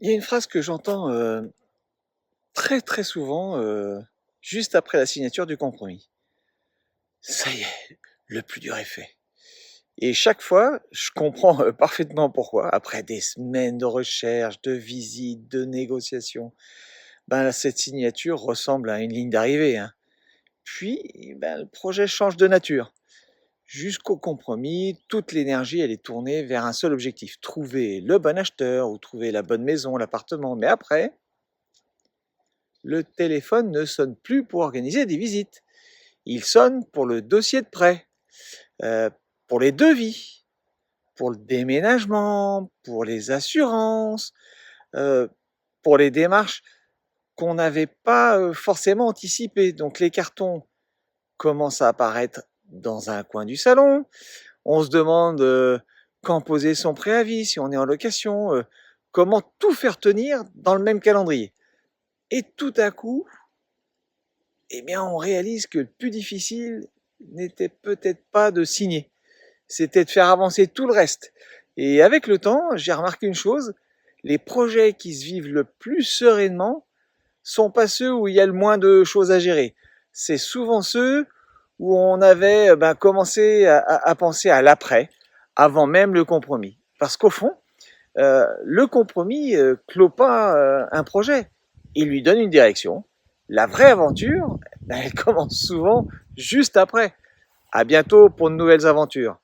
Il y a une phrase que j'entends très très souvent juste après la signature du compromis. Ça y est, le plus dur est fait. Et chaque fois, je comprends parfaitement pourquoi. Après des semaines de recherche, de visites, de négociations, ben, cette signature ressemble à une ligne d'arrivée, hein. Puis, ben, le projet change de nature. Jusqu'au compromis, toute l'énergie, elle est tournée vers un seul objectif, trouver le bon acheteur ou trouver la bonne maison, l'appartement. Mais après, le téléphone ne sonne plus pour organiser des visites. Il sonne pour le dossier de prêt, euh, pour les devis, pour le déménagement, pour les assurances, euh, pour les démarches qu'on n'avait pas forcément anticipées. Donc les cartons commencent à apparaître dans un coin du salon. On se demande quand poser son préavis, si on est en location, comment tout faire tenir dans le même calendrier. Et tout à coup, eh bien, on réalise que le plus difficile n'était peut-être pas de signer, c'était de faire avancer tout le reste. Et avec le temps, j'ai remarqué une chose, les projets qui se vivent le plus sereinement sont pas ceux où il y a le moins de choses à gérer. C'est souvent ceux où on avait commencé à penser à l'après, avant même le compromis. Parce qu'au fond, le compromis clôt pas un projet, il lui donne une direction. La vraie aventure, elle commence souvent juste après. À bientôt pour de nouvelles aventures.